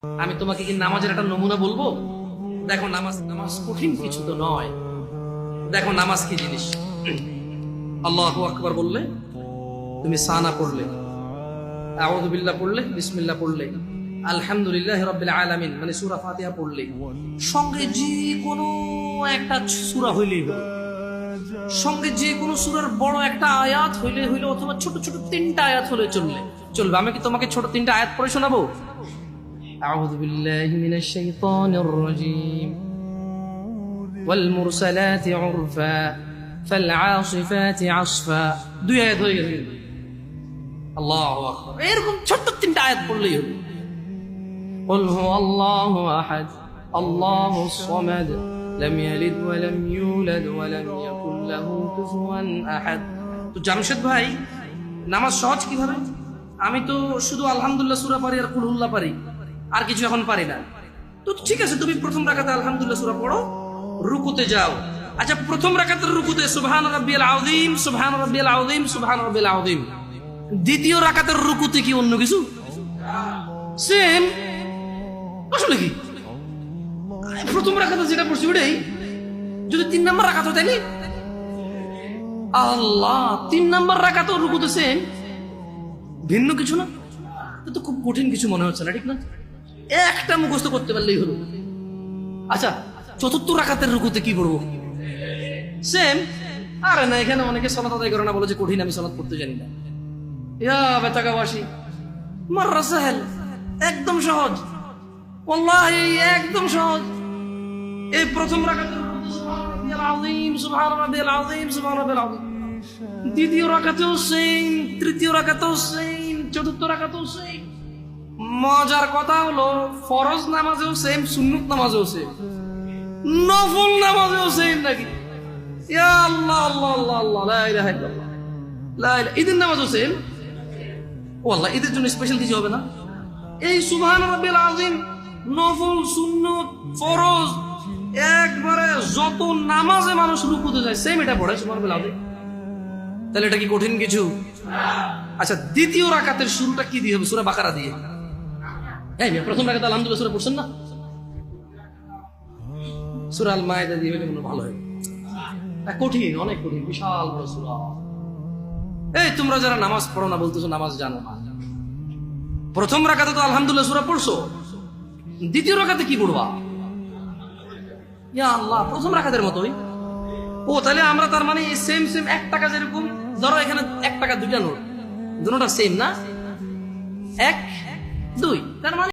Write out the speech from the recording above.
আমি তোমাকে কি নামাজের একটা নমুনা বলবো? দেখো নামাজ নামাজ কঠিন কিছু তো নয়। দেখো নামাজ কি জিনিস। আল্লাহু আকবার বললে, তুমি সানা পড়লে, আউযু বিল্লাহ পড়লে, বিসমিল্লাহ পড়লে, আলহামদুলিল্লাহি রাব্বিল আলামিন মানে সূরা ফাতিহা পড়লে, সঙ্গে যে কোনো একটা সূরা হইলেই হলো, সঙ্গে যে কোনো সূরার বড় একটা আয়াত হইলে হইলো, অথবা ছোট ছোট তিনটা আয়াত হলে চলবে। আমি কি তোমাকে ছোট তিনটা আয়াত পড়ে শোনাবো? أعوذ بالله من الشيطان الرجيم والمرسلات عرفا فالعاصفات عصفا দুই আয়াত হয়ে গেল। আল্লাহু আকবার। এরকম ছোট তিনটা আয়াত পড়লেই হবে। قل هو الله أحد الله الصمد لم يلد ولم يولد ولم يكن له كفوا أحد। তো জামশেদ ভাই, নামাজ সহজ কিভাবে? আমি তো শুধু আলহামদুলিল্লাহ সূরা পারি আর কুল হুল্লাহ পারি, আর কিছু এখন পারি না। তো ঠিক আছে, তুমি প্রথম রাকাতে আলহামদুলিল্লাহ সূরা পড়ো, রুকুতে যাও। আচ্ছা, প্রথম রাকাতের রুকুতে সুবহান রাব্বিয়াল আযীম, সুবহান রাব্বিয়াল আযীম, সুবহান রাব্বিয়াল আযীম। দ্বিতীয় রাকাতের রুকুতে কি অন্য কিছু? সেম। আসলে কি প্রথম রাকাতে যেটা পড়ছি ওটাই, যদি 3 নাম্বার রাকাত হয় তাইলে আল্লাহ 3 নাম্বার রাকাতও রুকুতে সেম, ভিন্ন কিছু না। তো খুব কঠিন কিছু মনে হচ্ছে না, ঠিক না? একটা মুখস্থ করতে পারলেই হলো। আচ্ছা, চতুর্থ রাকাতের রুকুতে কি পড়বো? সেম। আরে না, এখানে অনেকে সালাত আদায় করে না, বলে যে কঠিন, আমি সালাত পড়তে জানি না। ইয়া বেতাকাবাসী, মাররা সাহেল, একদম সহজ, ওয়াল্লাহি একদম সহজ। এই প্রথম রাকাতের রুকুতে সুবহান রাব্বিয়াল আযীম, সুবহান রাব্বিয়াল আযীম, সুবহান রাব্বিয়াল আযীম। দ্বিতীয় রাকাতেও সেম, তৃতীয় রাকাতেও সেম, চতুর্থ রাকাতেও সেম। মজার কথা হলো, ফরজ নামাজেও সেম, সুন্নত নামাজেও সেম, নফল নামাজেও সেম নাকি? ইয়া আল্লাহ আল্লাহ আল্লাহ আল্লাহ, লা ইলাহা ইল্লাল্লাহ, লা ইলাহা। ঈদের নামাজও সেম। ও আল্লাহ, ঈদের জন্য স্পেশাল কিছু হবে না? এই সুবহান রাব্বিল আযীম, নফল, সুন্নত, ফরজ, একবারে যত নামাজে মানুষ রুকুতে যায় সেম এটা পড়ে সুবহান রাব্বিল আযীম। তাহলে এটা কি কঠিন কিছু? আচ্ছা, দ্বিতীয় রাকাতের শুরুটা কি দিয়ে হবে? সূরা বাকারা দিয়ে। এই প্রথম রাকাতে আলহামদুলিল্লাহ সূরা পড়ছেন না? সূরা আল মায়েদা দিয়ে হলে মনে ভালো হয়। কঠিন, অনেক কঠিন, বিশাল বড় সূরা। এই তোমরা যারা নামাজ পড়ো না বলতেছো নামাজ জানো না, প্রথম রাকাতে তো আলহামদুলিল্লাহ সূরা পড়ছো, দ্বিতীয় রাকাতে কি পড়বা? ইয়া আল্লাহ, প্রথম রাকাতের মতোই। ও তাহলে আমরা তার মানে সেম সেম 1 টাকা, যেরকম ধরো এখানে 1 টাকা 2টা নোট, দুটোটা সেম না, 1 2, তার মানে